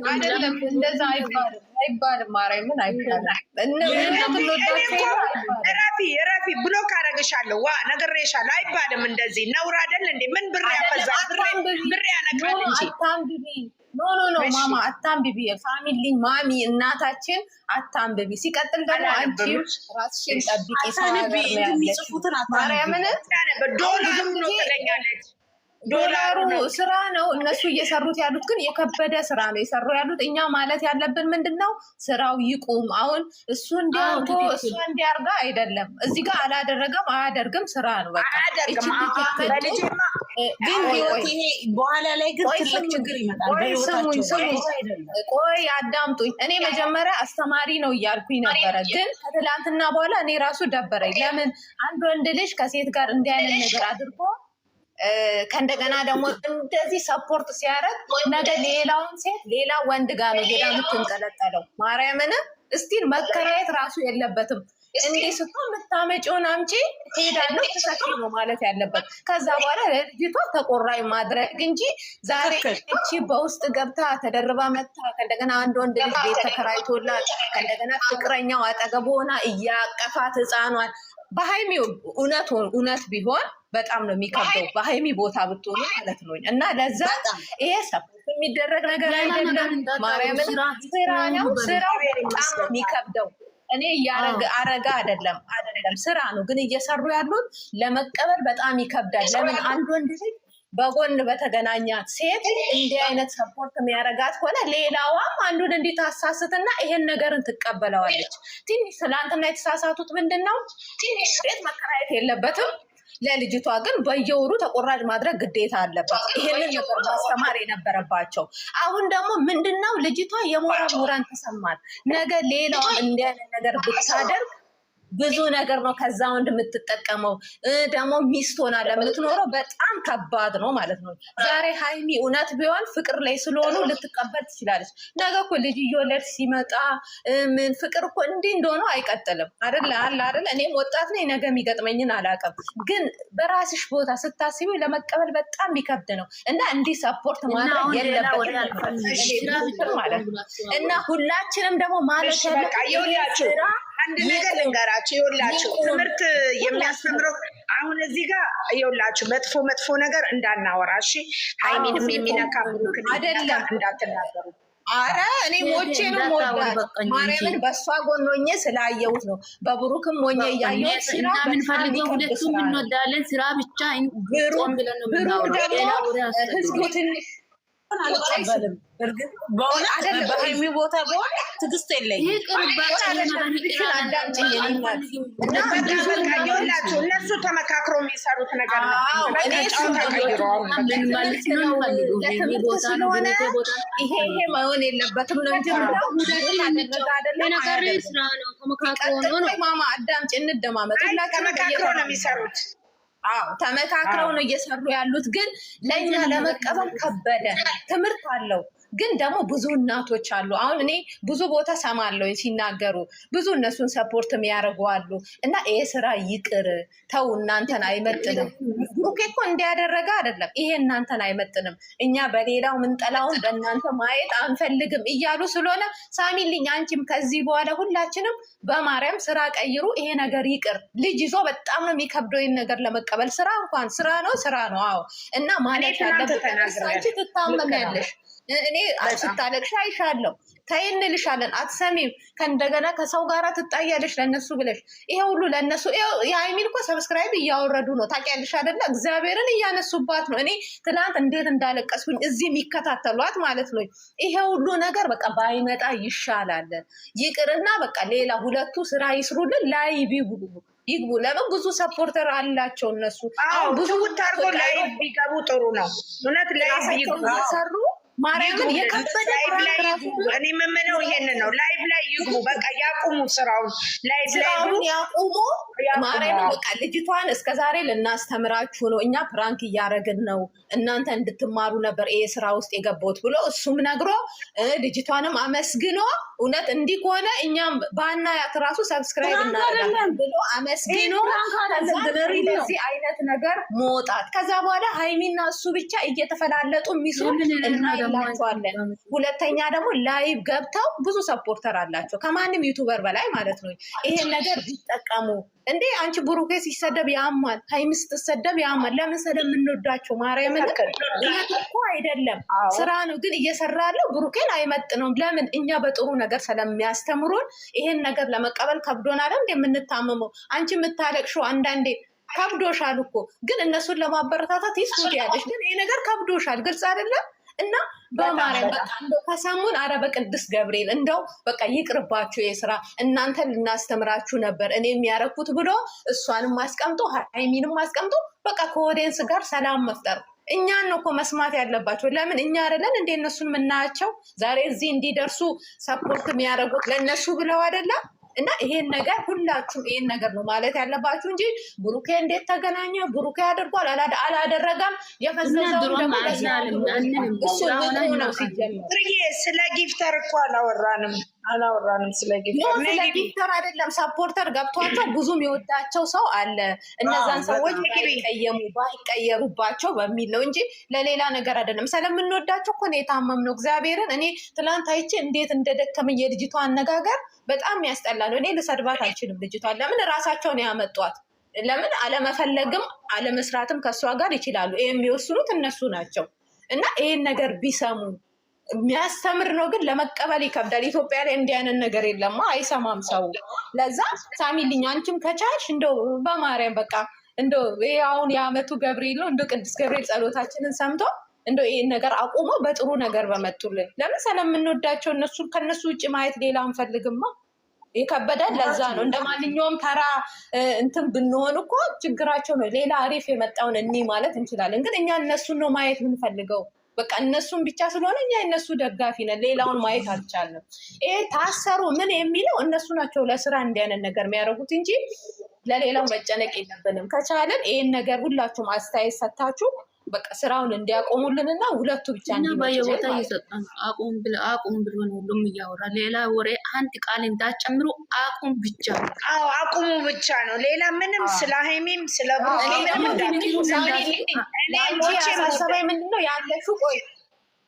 አይደለም እንደዛ አይባልም። ማርያምን አይባልም። ረፊ ብሎክ አደረግሻለሁ። ዋ ነግሬሻለሁ። አይባልም እንደዚህ ነውር አይደል እንዴ? ምን ብር ያፈዛል? ብር ያነቃል እንጂ ኖ ማማ አታንብቢ። ፋሚሊ ማሚ እናታችን አታንብቢ። ሲቀጥል ደግሞ አንቺ ራስሽን ጠብቂ። ማርያምን ዶላሩ ስራ ነው። እነሱ እየሰሩት ያሉት ግን የከበደ ስራ ነው የሰሩ ያሉት። እኛ ማለት ያለብን ምንድነው ስራው ይቁም። አሁን እሱ እንዲያርጎ እሱ እንዲያርጋ አይደለም። እዚህ ጋር አላደረገም አያደርግም ስራ ነው በቃ። ግን ህይወት ይሄ በኋላ ላይ ግን ትልቅ ችግር ይመጣል በህይወታቸው። ቆይ አዳምጡኝ። እኔ መጀመሪያ አስተማሪ ነው እያልኩኝ ነበረ፣ ግን ከትላንትና በኋላ እኔ ራሱ ደበረኝ። ለምን አንድ ወንድ ልጅ ከሴት ጋር እንዲህ አይነት ነገር አድርጎ ከእንደገና ደግሞ እንደዚህ ሰፖርት ሲያደርግ ነገ ሌላውን ሴት ሌላ ወንድ ጋር ነው ሄዳ የምትንጠለጠለው። ማርያምን እስቲል መከራየት ራሱ የለበትም። እንዲህ ስትሆን የምታመጪውን አምጪ ሄዳለሁ ተሰኪ ነው ማለት ያለበት። ከዛ በኋላ ለልጅቷ ተቆራይ ማድረግ እንጂ ዛሬ እቺ በውስጥ ገብታ ተደርባ መታ ከእንደገና አንድ ወንድ ልጅ ቤት ተከራይቶላት ከእንደገና ፍቅረኛው አጠገብ ሆና እያቀፋት ህፃኗን በሃይሚ እውነት ቢሆን በጣም ነው የሚከብደው። በሃይሚ ቦታ ብትሆኑ ማለት ነው። እና ለዛ ይሄ ሰፖርት የሚደረግ ነገር አይደለም። ማርያምን ስራ ነው። ስራው በጣም ነው የሚከብደው። እኔ አረጋ አይደለም ስራ ነው። ግን እየሰሩ ያሉት ለመቀበል በጣም ይከብዳል። ለምን አንድ ወንድ ልጅ በጎን በተገናኛት ሴት እንዲህ አይነት ሰፖርት የሚያረጋት ከሆነ ሌላዋም አንዱን እንዲታሳስትና ይሄን ነገርን ትቀበለዋለች። ትንሽ ትላንትና የተሳሳቱት ምንድን ነው? ትንሽ ቤት መከራየት የለበትም። ለልጅቷ ግን በየወሩ ተቆራጭ ማድረግ ግዴታ አለበት። ይሄንን ነገር ማስተማር የነበረባቸው። አሁን ደግሞ ምንድነው ልጅቷ የሞራል ተሰማት። ነገ ሌላዋ እንዲህ አይነት ነገር ብታደርግ ብዙ ነገር ነው ከዛ ወንድ የምትጠቀመው። ደግሞ ሚስት ሆና ለምትኖረው በጣም ከባድ ነው ማለት ነው። ዛሬ ሃይሚ እውነት ቢሆን ፍቅር ላይ ስለሆኑ ልትቀበል ትችላለች። ነገ እኮ ልጅ እየወለድ ሲመጣ ምን ፍቅር እኮ እንዲህ እንደሆነው አይቀጥልም አይደለ? አይደለ? እኔም ወጣት ነኝ፣ ነገ የሚገጥመኝን አላውቅም። ግን በራስሽ ቦታ ስታስቢ ለመቀበል በጣም የሚከብድ ነው እና እንዲህ ሰፖርት ማድረግ የለበትም ማለት ነው። እና ሁላችንም ደግሞ ማለት ያለ አንድ ነገር ልንገራችሁ። ይኸውላችሁ ትምህርት የሚያስተምረው አሁን እዚህ ጋር ይኸውላችሁ መጥፎ ነገር እንዳናወራ እሺ። ሃይሚንም የሚነካ ብሩክን አይደለም እንዳትናገሩ። አረ እኔ ሞቼ ነው ሞላት ማርያምን በሷ ጎን ሆኜ ስላየሁት ነው። በብሩክም ሆኜ እያየሁት እና ምን ፈልገው ሁለቱም እንወዳለን ስራ ብቻ እንቆም ብለን ነው የምናወራው። ህዝቡ ትንሽ አልቀበልም። እርግጥ በሃይሚ ቦታ ቢሆን ትዕግስት የለኝም። እነሱ ተመካክሮ የሚሰሩት ነገር ነው። ስለሆነ ይሄ መሆን የለበትም ነው እንጂ ማማ አዳምጪ፣ እንደማመጥ ተመካክሮ ነው የሚሰሩት። አዎ ተመካክረው ነው እየሰሩ ያሉት። ግን ለእኛ ለመቀበል ከበደ። ትምህርት አለው ግን ደግሞ ብዙ እናቶች አሉ። አሁን እኔ ብዙ ቦታ ሰማለሁ ሲናገሩ ብዙ እነሱን ሰፖርት የሚያደርጉ አሉ። እና ይሄ ስራ ይቅር ተው፣ እናንተን አይመጥንም። ብሩኬ እኮ እንዲያደረገ አይደለም፣ ይሄ እናንተን አይመጥንም፣ እኛ በሌላው ምንጠላውን በእናንተ ማየት አንፈልግም እያሉ ስለሆነ ሳሚልኝ፣ አንቺም ከዚህ በኋላ ሁላችንም በማርያም ስራ ቀይሩ። ይሄ ነገር ይቅር። ልጅ ይዞ በጣም ነው የሚከብደው ይህን ነገር ለመቀበል። ስራ እንኳን ስራ ነው። አዎ እና ማለት ያለበት አንቺ ትታመሚያለሽ። እኔ ስታለቅሽ አይሻለሁ፣ ተይ እንልሻለን፣ አትሰሚም። ከእንደገና ከሰው ጋር ትጣያለሽ ለእነሱ ብለሽ። ይሄ ሁሉ ለእነሱ የሃይሚን እኮ ሰብስክራይብ እያወረዱ ነው ታውቂያለሽ አይደለ? እግዚአብሔርን እያነሱባት ነው። እኔ ትናንት እንዴት እንዳለቀስኩኝ እዚህ የሚከታተሏት ማለት ነው። ይሄ ሁሉ ነገር በቃ ባይመጣ ይሻላል። ይቅርና በቃ ሌላ ሁለቱ ስራ ይስሩልን፣ ላይ ይግቡ። ለምን ብዙ ሰፖርተር አላቸው እነሱ። ብዙ ታርጎ ላይ ቢገቡ ጥሩ ነው። እውነት ላይ ሰሩ ማርያምን የከበደ እኔ የምምለው ይሄንን ነው። ላይቭ ላይ ይግቡ፣ በቃ ያቁሙ ስራውን። ላይቭ ላይ ያቁሙ። ማርያም በቃ ልጅቷን እስከዛሬ ልናስተምራችሁ ነው፣ እኛ ፕራንክ እያደረግን ነው፣ እናንተ እንድትማሩ ነበር ይሄ ስራ ውስጥ የገባሁት ብሎ እሱም ነግሮ ልጅቷንም አመስግኖ እውነት እንዲህ ከሆነ እኛም ባናያት ራሱ ሰብስክራይብ እናደርጋለን ብሎ አመስግኖ ለዚህ አይነት ነገር መውጣት። ከዛ በኋላ ሀይሚና እሱ ብቻ እየተፈላለጡ የሚስሩ እናይላቸዋለን። ሁለተኛ ደግሞ ላይቭ ገብተው ብዙ ሰፖርተር አላቸው ከማንም ዩቱበር በላይ ማለት ነው። ይሄን ነገር ቢጠቀሙ እንዴ አንቺ ብሩኬ ሲሰደብ ያማል፣ ሀይሚ ስትሰደብ ያማል። ለምን ስለምንወዳቸው ማርያምን እኮ አይደለም ስራ ነው፣ ግን እየሰራ ያለው ብሩኬን አይመጥነውም። ለምን እኛ በጥሩ ነገር ስለሚያስተምሩን ይሄን ነገር ለመቀበል ከብዶናል። እንደ የምንታመመው አንቺ የምታለቅሽው አንዳንዴ ከብዶሻል እኮ፣ ግን እነሱን ለማበረታታት ይስሙት ያለሽ፣ ግን ይሄ ነገር ከብዶሻል። ግልጽ አይደለም እና በማርያም በቃ እንደው ከሰሙን አረ በቅዱስ ገብርኤል እንደው በቃ ይቅርባችሁ የስራ እናንተን ልናስተምራችሁ ነበር እኔ የሚያረኩት ብሎ እሷንም አስቀምጦ ሀይሚንም አስቀምጦ በቃ ከኦዲየንስ ጋር ሰላም መፍጠር። እኛን ነው እኮ መስማት ያለባቸው። ለምን እኛ አይደለን እንደ እነሱን የምናያቸው? ዛሬ እዚህ እንዲደርሱ ሰፖርት የሚያደርጉት ለእነሱ ብለው አይደለም? እና ይሄን ነገር ሁላችሁም ይሄን ነገር ነው ማለት ያለባችሁ እንጂ ብሩኬ እንዴት ተገናኘ፣ ብሩኬ አድርጓል አላደረገም፣ የፈዘዘው ደግሞ እሱ ነው ሲጀምር። ስለ ጊፍተር እኮ አላወራንም ስለ ጊፍተር አይደለም። ሰፖርተር ገብቷቸው ብዙም የወዳቸው ሰው አለ። እነዛን ሰዎች ባይቀየሩባቸው በሚል ነው እንጂ ለሌላ ነገር አይደለም። ስለምንወዳቸው እኮ ነው የታመምነው። እግዚአብሔርን እኔ ትላንት አይቼ እንዴት እንደደከመኝ የልጅቷ አነጋገር በጣም ያስጠላል። እኔ ልሰድባት አልችልም ልጅቷን። ለምን ራሳቸውን ያመጧት? ለምን አለመፈለግም አለመስራትም ከእሷ ጋር ይችላሉ። ይህ የሚወስኑት እነሱ ናቸው። እና ይህን ነገር ቢሰሙ የሚያስተምር ነው፣ ግን ለመቀበል ይከብዳል። ኢትዮጵያ ላይ እንዲህ አይነት ነገር የለማ፣ አይሰማም ሰው። ለዛ ሳሚልኝ አንቺም ከቻልሽ እንደው በማርያም በቃ እንደው ይሄ አሁን የአመቱ ገብርኤል ነው፣ እንደው ቅዱስ ገብርኤል ጸሎታችንን ሰምቶ እንደው ይሄን ነገር አቁሞ በጥሩ ነገር በመጡልን። ለምን ስለምንወዳቸው እነሱ ከነሱ ውጭ ማየት ሌላ አንፈልግማ። የከበደን ለዛ ነው። እንደ ማንኛውም ተራ እንትን ብንሆን እኮ ችግራቸው ነው። ሌላ አሪፍ የመጣውን እኒ ማለት እንችላለን፣ ግን እኛ እነሱን ነው ማየት የምንፈልገው። በቃ እነሱን ብቻ ስለሆነ እኛ እነሱ ደጋፊ ነን፣ ሌላውን ማየት አልቻለም። ይሄ ታሰሩ ምን የሚለው እነሱ ናቸው ለስራ እንዲያንን ነገር የሚያደርጉት እንጂ ለሌላው መጨነቅ የለብንም። ከቻለን ይሄን ነገር ሁላችሁም አስተያየት ሰታችሁ በቃ ስራውን እንዲያቆሙልንና ሁለቱ ብቻ በየቦታ እየሰጠን አቁም ብሎ ነው ሁሉም እያወራ። ሌላ ወሬ አንድ ቃል እንዳጨምሩ አቁም ብቻ ነው። አቁሙ ብቻ ነው። ሌላ ምንም ስለ ሀይሚም ስለ ሰባይ ምንድነው ያለሹ? ቆይ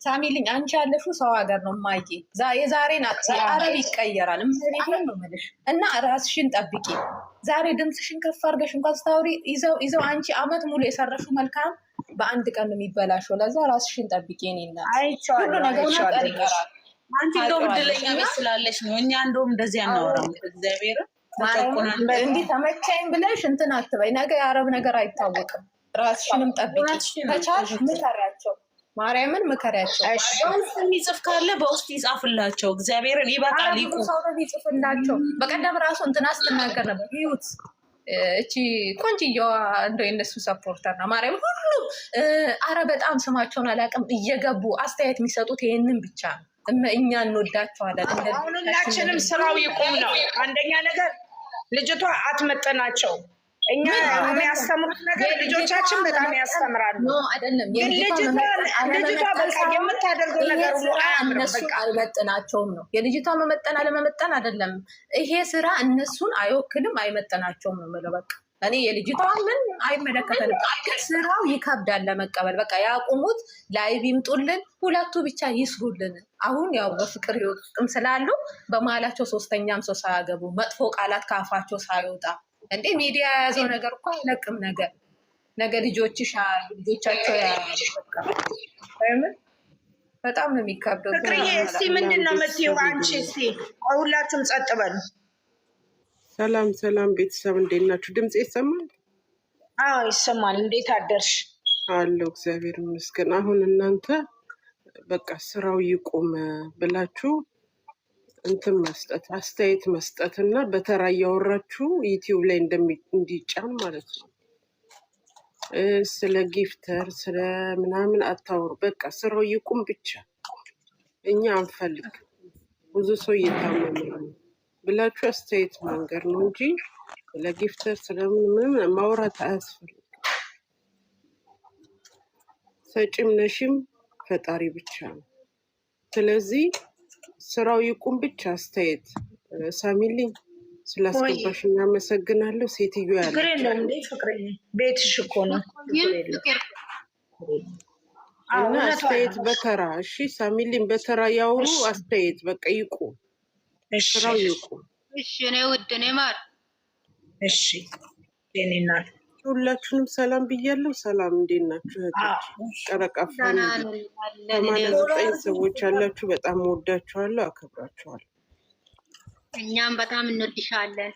ሳሚልኝ አንቺ ያለሹ ሰው ሀገር ነው ማየ የዛሬ ናት። አረብ ይቀየራል ነው የምልሽ። እና ራስሽን ጠብቂ። ዛሬ ድምፅሽን ከፍ አድርገሽ እንኳን ስታወሪ ይዘው አንቺ አመት ሙሉ የሰረሹ መልካም በአንድ ቀን ነው የሚበላሸው። ለዛ ራስሽን ጠብቂ። ኔና ሁሉ ነገር ቀር ይቀራል። አንቺ እንደውም እድለኛ ቤት ስላለሽ ነው። እኛ እንደውም እንደዚህ አናወራም። እግዚአብሔር እንዲህ ተመቻኝ ብለሽ እንትን አትበይ። ነገ የአረብ ነገር አይታወቅም። ራስሽንም ጠብቂ። ከቻልሽ ምከሪያቸው፣ ማርያምን ምከሪያቸው። በውስጥ የሚጽፍ ካለ በውስጥ ይጻፍላቸው። እግዚአብሔርን ይበቃል። ይቁ ሰው ይጽፍላቸው። በቀደም ራሱ እንትና ስትናገር ነበር ይሁት እቺ ቆንጅየዋ እንደው የነሱ ሰፖርተር ነው። ማርያም ሁሉም አረ በጣም ስማቸውን አላውቅም እየገቡ አስተያየት የሚሰጡት ይሄንን ብቻ ነው። እኛ እንወዳቸዋለን። ሁላችንም ስራው ይቁም ነው አንደኛ ነገር። ልጅቷ አትመጠናቸው። እኛ የሚያስተምሩት ነገር ልጆቻችን በጣም ያስተምራሉ። ግን ልጅቷ በቃ የምታደርገው ነገር እነሱ አይመጥናቸውም ነው። የልጅቷ መመጠን አለመመጠን አይደለም። ይሄ ስራ እነሱን አይወክልም፣ አይመጥናቸውም ነው የምለው። በቃ እኔ የልጅቷ ምን አይመለከተንም። ስራው ይከብዳል ለመቀበል። በቃ ያቁሙት፣ ላይቭ ይምጡልን፣ ሁለቱ ብቻ ይስሩልን። አሁን ያው በፍቅር ህይወት ውስጥም ስላሉ በመሀላቸው ሶስተኛም ሰው ሳያገቡ መጥፎ ቃላት ከአፋቸው ሳይወጣ እንዴ ሚዲያ የያዘው ነገር እኮ አይለቅም። ነገ ልጆቻቸው በጣም ነው የሚከብደው። ፍቅርዬ እስቲ ምንድን ነው የምትይው አንቺ? እስቲ ሁላችሁም ጸጥ በሉ። ሰላም ቤተሰብ እንዴት ናችሁ? ድምፅ ይሰማል? አዎ ይሰማል። እንዴት አደርሽ? አለሁ እግዚአብሔር ይመስገን። አሁን እናንተ በቃ ስራው ይቁም ብላችሁ እንትን መስጠት አስተያየት መስጠት እና በተራ እያወራችሁ ዩቲዩብ ላይ እንዲጫን ማለት ነው። ስለ ጊፍተር ስለ ምናምን አታውሩ። በቃ ስራው ይቁም ብቻ። እኛ አንፈልግ። ብዙ ሰው እየታመመ ነው። ብላችሁ አስተያየት መንገር ነው እንጂ ለጊፍተር ስለምን ማውራት አያስፈልግም። ሰጪም ነሽም ፈጣሪ ብቻ ነው። ስለዚህ ስራው ይቁም ብቻ። አስተያየት ሳሚልኝ ስላስገባሽ እናመሰግናለሁ። ሴትዮ ያለ ፍቅሬ ነው እንዴ? ፍቅሬ ቤትሽ እኮ ነው እና አስተያየት በተራ እሺ፣ ሳሚልኝ በተራ ያውሩ። አስተያየት በቃ ይቁም፣ ስራው ይቁም። እሺ እኔ ውድ እኔ ማር እሺ የኔ እናት ሁላችሁንም ሰላም ብያለሁ። ሰላም እንዴት ናችሁ እህቶች? ጨረቃ ፋሚሊ 89 ሰዎች አላችሁ። በጣም ወዳችኋለሁ፣ አከብራችኋለሁ። እኛም በጣም እንወድሻለን።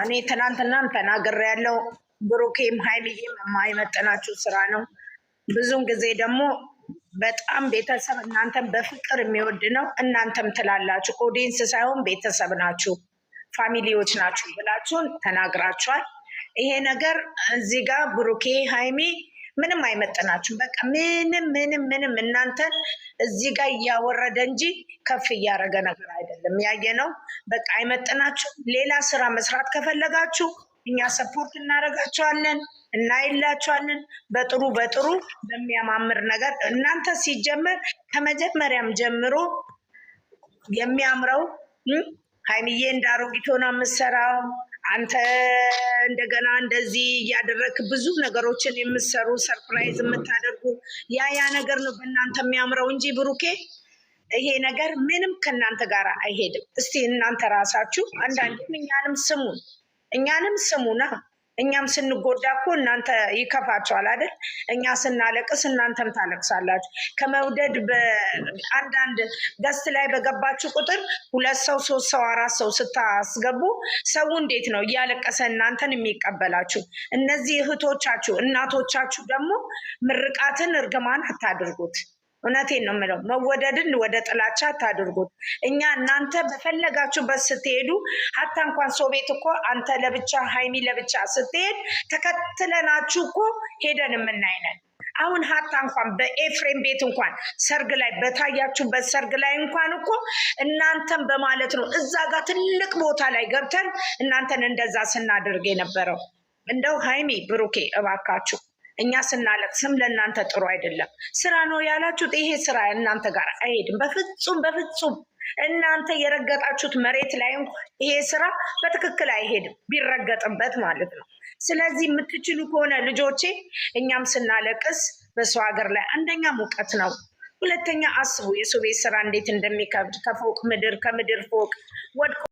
እኔ ትናንትናም ተናግሬያለሁ። ብሩኬም ሀይሚዬም የማይመጥናችሁ ስራ ነው። ብዙውን ጊዜ ደግሞ በጣም ቤተሰብ እናንተም በፍቅር የሚወድ ነው። እናንተም ትላላችሁ ኦዲየንስ ሳይሆን ቤተሰብ ናችሁ፣ ፋሚሊዎች ናችሁ ብላችሁን ተናግራችኋል። ይሄ ነገር እዚህ ጋር ብሩኬ ሀይሚ ምንም አይመጥናችሁም። በቃ ምንም እናንተን እዚህ ጋር እያወረደ እንጂ ከፍ እያደረገ ነገር አይደለም። ያየ ነው። በቃ አይመጥናችሁ። ሌላ ስራ መስራት ከፈለጋችሁ እኛ ሰፖርት እናደርጋችኋለን፣ እናይላችኋለን። በጥሩ በሚያማምር ነገር እናንተ ሲጀመር ከመጀመሪያም ጀምሮ የሚያምረው ሀይሚዬ እንዳሮጊት ሆና የምትሰራው አንተ እንደገና እንደዚህ እያደረክ ብዙ ነገሮችን የምትሰሩ ሰርፕራይዝ የምታደርጉ ያ ነገር ነው በእናንተ የሚያምረው እንጂ ብሩኬ ይሄ ነገር ምንም ከእናንተ ጋር አይሄድም። እስቲ እናንተ ራሳችሁ አንዳንድም እኛንም ስሙና እኛም ስንጎዳ እኮ እናንተ ይከፋችኋል አይደል? እኛ ስናለቅስ እናንተም ታለቅሳላችሁ። ከመውደድ አንዳንድ ገስት ላይ በገባችሁ ቁጥር 2 ሰው 3 ሰው 4 ሰው ስታስገቡ ሰው እንዴት ነው እያለቀሰ እናንተን የሚቀበላችሁ? እነዚህ እህቶቻችሁ እናቶቻችሁ ደግሞ ምርቃትን እርግማን አታድርጉት። እውነቴን ነው የምለው። መወደድን ወደ ጥላቻ አታድርጉት። እኛ እናንተ በፈለጋችሁበት ስትሄዱ ሀታ እንኳን ሰው ቤት እኮ አንተ ለብቻ ሀይሚ ለብቻ ስትሄድ ተከትለናችሁ እኮ ሄደን የምናይነን። አሁን ሀታ እንኳን በኤፍሬም ቤት እንኳን ሰርግ ላይ በታያችሁበት ሰርግ ላይ እንኳን እኮ እናንተን በማለት ነው እዛ ጋር ትልቅ ቦታ ላይ ገብተን እናንተን እንደዛ ስናደርግ የነበረው። እንደው ሀይሚ ብሩኬ እባካችሁ እኛ ስናለቅስም ለእናንተ ጥሩ አይደለም። ስራ ነው ያላችሁት፣ ይሄ ስራ እናንተ ጋር አይሄድም በፍጹም። እናንተ የረገጣችሁት መሬት ላይ እንኳን ይሄ ስራ በትክክል አይሄድም ቢረገጥበት ማለት ነው። ስለዚህ የምትችሉ ከሆነ ልጆቼ፣ እኛም ስናለቅስ በሰው ሀገር ላይ አንደኛ ሙቀት ነው፣ ሁለተኛ አስቡ የሰው ቤት ስራ እንዴት እንደሚከብድ ከፎቅ ምድር ከምድር ፎቅ ወድቆ